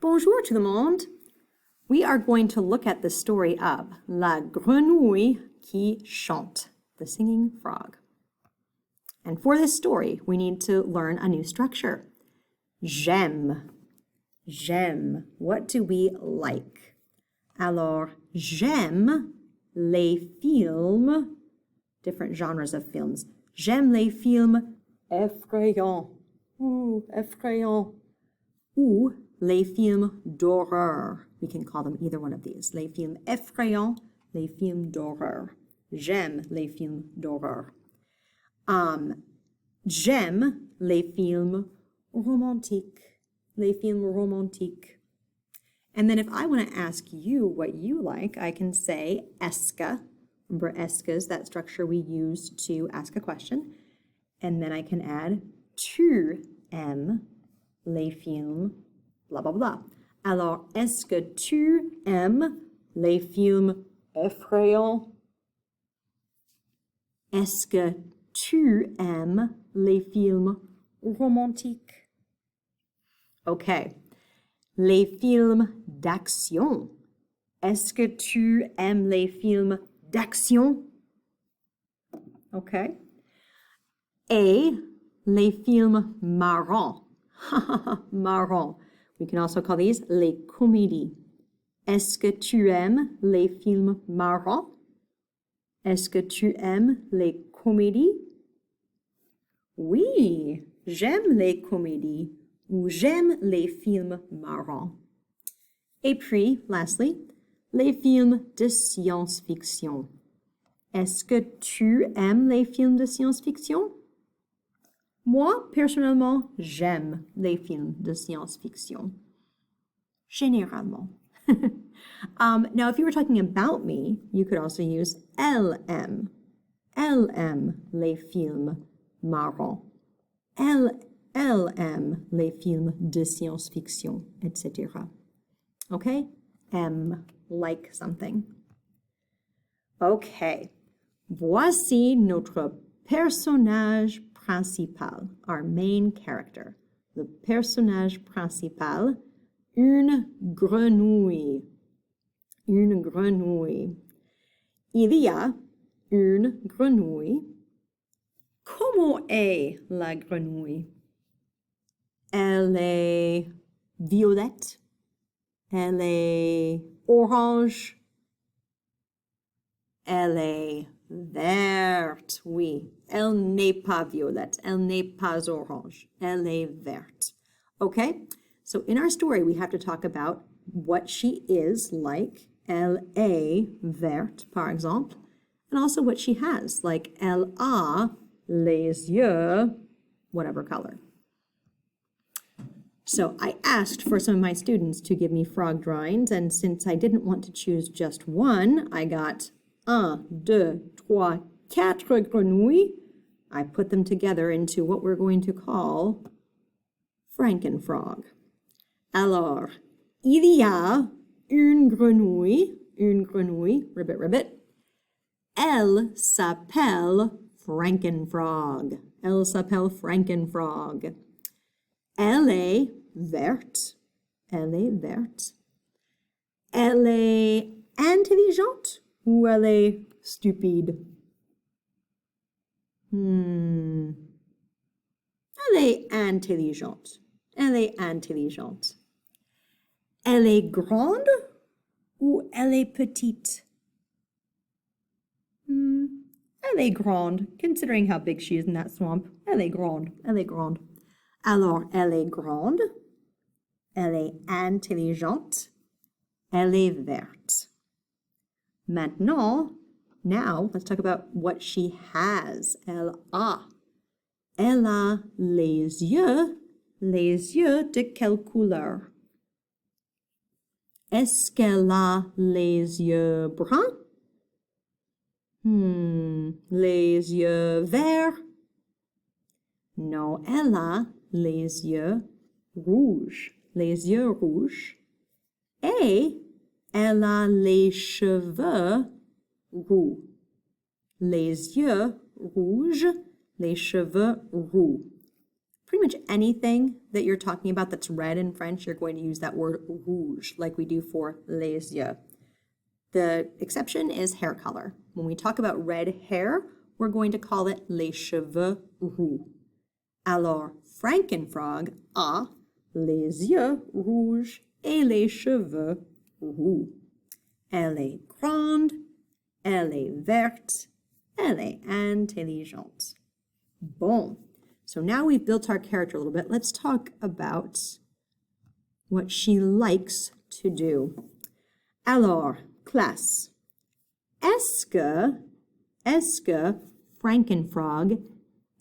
Bonjour tout le monde. We are going to look at the story of La Grenouille qui chante, the singing frog. And for this story, we need to learn a new structure. J'aime. J'aime. What do we like? Alors, j'aime les films, different genres of films. J'aime les films effrayants. Ooh, effrayants. Ou les films d'horreur. We can call them either one of these. Les films effrayants, les films d'horreur. J'aime les films d'horreur. J'aime les films romantiques. Les films romantiques. And then if I want to ask you what you like, I can say est-ce que. Remember, est-ce que is that structure we use to ask a question. And then I can add tu aimes les films blah, blah, blah. Alors, est-ce que tu aimes les films effrayants? Est-ce que tu aimes les films romantiques? Okay. Les films d'action. Est-ce que tu aimes les films d'action? Okay. Et les films marrants. Marrants. We can also call these les comédies. Est-ce que tu aimes les films marrants? Est-ce que tu aimes les comédies? Oui, j'aime les comédies ou j'aime les films marrants. Et puis, lastly, les films de science-fiction. Est-ce que tu aimes les films de science-fiction? Moi, personnellement, j'aime les films de science-fiction. Généralement. Now, if you were talking about me, you could also use elle aime. Elle aime les films marrants. Elle aime les films de science-fiction, etc. Okay? Aime, like something. Okay. Voici notre personnage principal, our main character. Le personnage principal, une grenouille. Une grenouille. Il y a une grenouille. Comment est la grenouille? Elle est violette. Elle est orange. Elle est verte, oui. Elle n'est pas violette. Elle n'est pas orange. Elle est verte. Okay? So in our story, we have to talk about what she is like. Elle est verte, par exemple. And also what she has, like elle a les yeux, whatever color. So I asked for some of my students to give me frog drawings, and since I didn't want to choose just one, I got 1, 2, 3, 4 grenouilles. I put them together into what we're going to call Frankenfrog. Alors, il y a une grenouille, ribbit, ribbit. Elle s'appelle Frankenfrog. Elle s'appelle Frankenfrog. Elle est verte. Elle est verte. Elle est intelligente ou elle est stupide? Elle est intelligente. Elle est intelligente. Elle est grande ou elle est petite? Elle est grande, considering how big she is in that swamp. Elle est grande. Elle est grande. Alors, elle est grande. Elle est intelligente. Elle est verte. Maintenant, now, let's talk about what she has. Elle a. Elle a les yeux. Les yeux de quelle couleur? Est-ce qu'elle a les yeux bruns? Les yeux verts? Non, elle a les yeux rouges. Les yeux rouges. Et elle a les cheveux roux. Les yeux rouges, les cheveux roux. pretty much anything that you're talking about that's red in French, you're going to use that word rouge like we do for les yeux. The exception is hair color. When we talk about red hair, we're going to call it les cheveux roux. Alors, Frankenfrog a les yeux rouges et les cheveux roux. Elle est grande, elle est verte, elle est intelligente. Bon. So now we've built our character a little bit. Let's talk about what she likes to do. Alors, classe, est-ce que Frankenfrog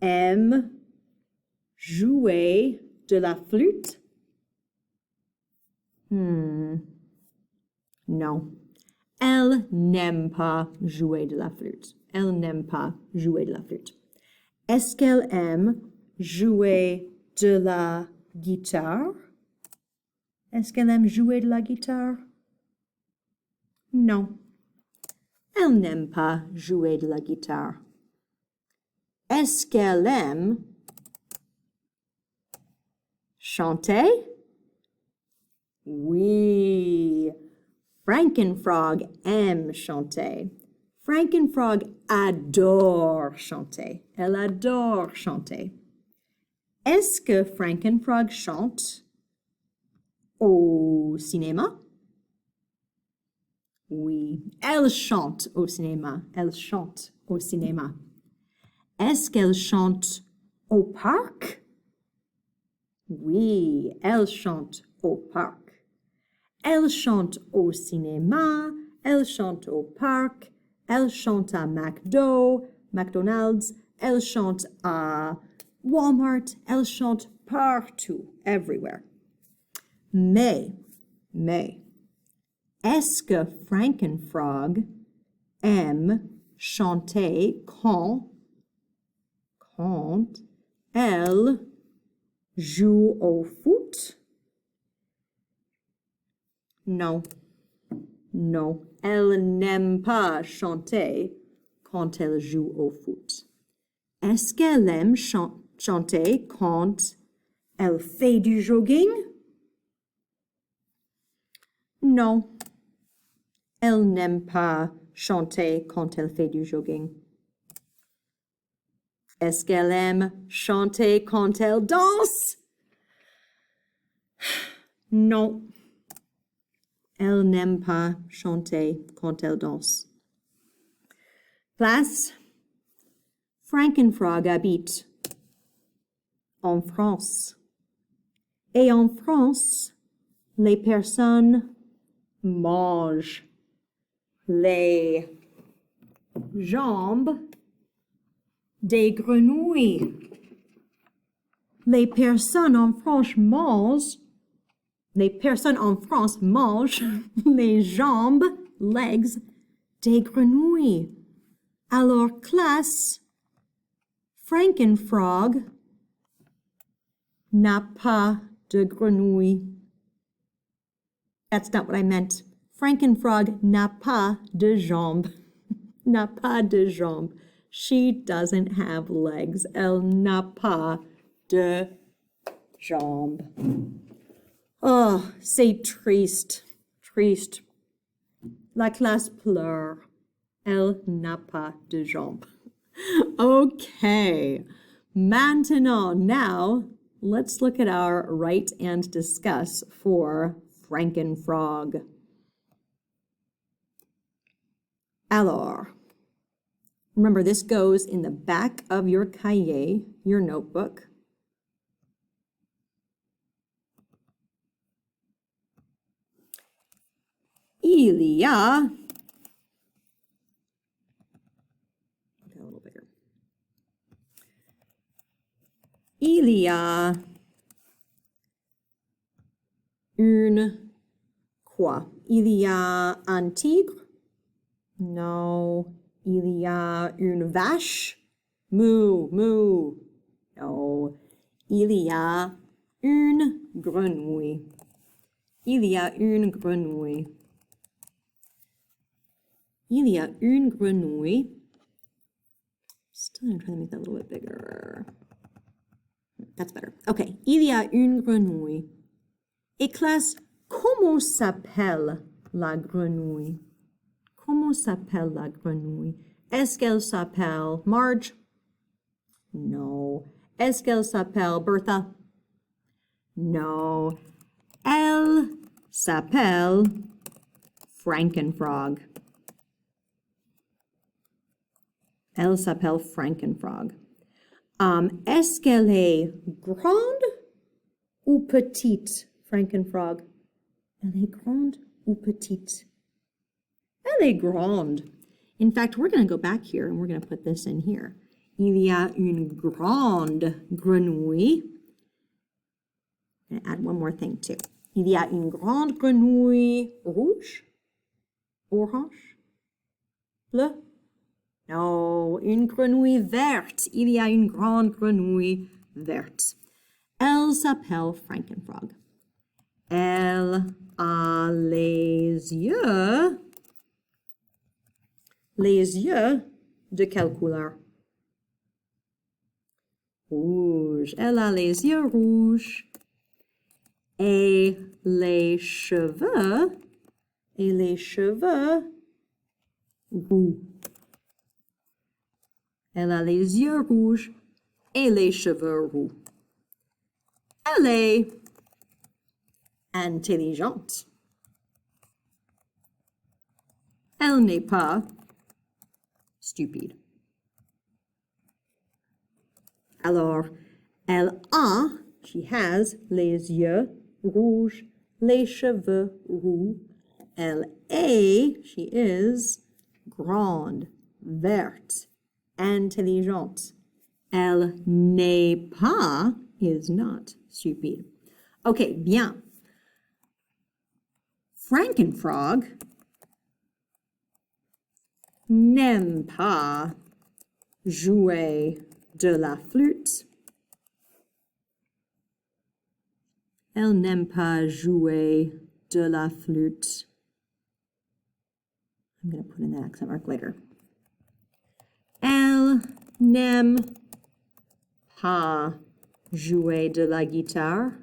aime jouer de la flûte? Non. Elle n'aime pas jouer de la flûte. Elle n'aime pas jouer de la flûte. Est-ce qu'elle aime jouer de la guitare? Est-ce qu'elle aime jouer de la guitare? Non. Elle n'aime pas jouer de la guitare. Est-ce qu'elle aime chanter? Oui. Frankenfrog aime chanter. Frankenfrog adore chanter. Elle adore chanter. Est-ce que Frankenfrog chante au cinéma? Oui, elle chante au cinéma. Elle chante au cinéma. Est-ce qu'elle chante au parc? Oui, elle chante au parc. Elle chante au cinéma, elle chante au parc, elle chante à McDonald's, elle chante à Walmart, elle chante partout, everywhere. Mais, est-ce que Frankenfrog aime chanter quand elle joue au foot? Non. Non. Elle n'aime pas chanter quand elle joue au foot. Est-ce qu'elle aime chanter quand elle fait du jogging? Non. Elle n'aime pas chanter quand elle fait du jogging. Est-ce qu'elle aime chanter quand elle danse? Non. Elle n'aime pas chanter quand elle danse. Classe, Frankenfrog habite en France. Et en France, les personnes mangent les jambes des grenouilles. Les personnes en France mangent les jambes, legs, des grenouilles. Alors, classe, Frankenfrog n'a pas de grenouilles. That's not what I meant. Frankenfrog n'a pas de jambes. N'a pas de jambes. She doesn't have legs. Elle n'a pas de jambes. Oh, c'est triste. Triste. La classe pleure. Elle n'a pas de jambes. Okay. Maintenant, now, let's look at our write and discuss for Frankenfrog. Alors, remember this goes in the back of your cahier, your notebook. Il y a, okay, a little bigger. Il y a une quoi? Il y a un tigre? No. Il y a une vache? Moo, moo. No. Il y a une grenouille. Il y a une grenouille. Il y a une grenouille. Still, I'm trying to make that a little bit bigger. That's better. Okay. Il y a une grenouille. Et classe, comment s'appelle la grenouille? Comment s'appelle la grenouille? Est-ce qu'elle s'appelle Marge? No. Est-ce qu'elle s'appelle Bertha? No. Elle s'appelle Frankenfrog. Elle s'appelle Frankenfrog. Est-ce qu'elle est grande ou petite, Frankenfrog? Elle est grande ou petite? Elle est grande. In fact, we're going to go back here and we're going to put this in here. Il y a une grande grenouille. I'm going to add one more thing too. Il y a une grande grenouille rouge, orange, bleu. No, une grenouille verte. Il y a une grande grenouille verte. Elle s'appelle Frankenfrog. Elle a les yeux. Les yeux de quelle couleur? Rouge. Elle a les yeux rouges. Et les cheveux roux. Elle a les yeux rouges et les cheveux roux. Elle est intelligente. Elle n'est pas stupide. Alors, elle a, she has, les yeux rouges, les cheveux roux. Elle est, she is, grande, verte, intelligente. Elle n'est pas, is not, stupide. OK, bien. Frankenfrog n'aime pas jouer de la flûte. Elle n'aime pas jouer de la flûte. I'm going to put in that accent mark later. Elle n'aime pas jouer de la guitare.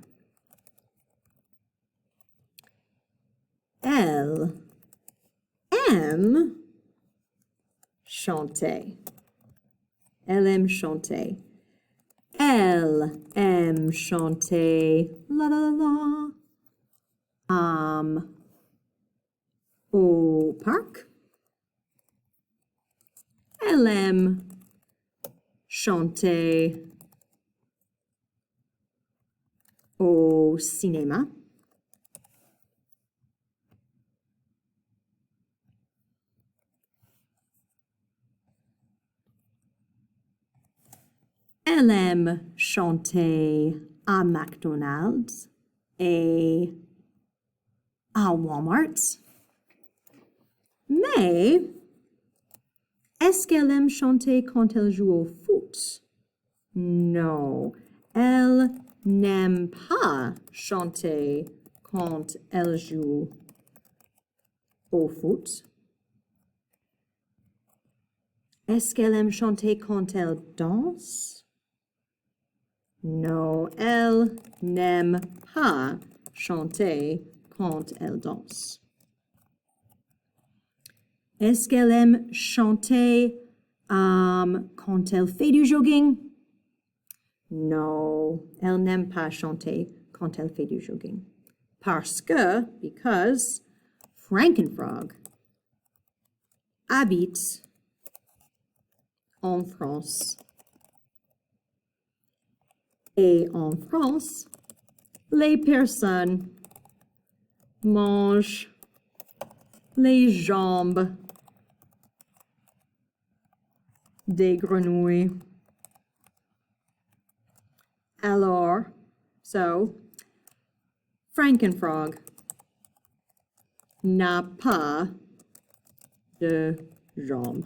Elle aime chanter. Elle aime chanter. Elle aime chanter la la la la au parc. Elle aime chanter au cinéma. Elle aime chanter à McDonald's et à Walmart. Mais est-ce qu'elle aime chanter quand elle joue au foot? Non, elle n'aime pas chanter quand elle joue au foot. Est-ce qu'elle aime chanter quand elle danse? Non, elle n'aime pas chanter quand elle danse. Est-ce qu'elle aime chanter quand elle fait du jogging? Non, elle n'aime pas chanter quand elle fait du jogging. Because Frankenfrog habite en France. Et en France, les personnes mangent les jambes des grenouilles. Alors, so, Frankenfrog n'a pas de jambes.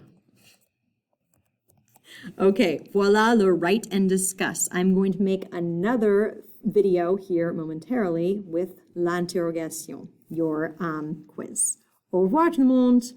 Okay, voila le write and discuss. I'm going to make another video here momentarily with l'interrogation, your quiz. Au revoir tout le monde.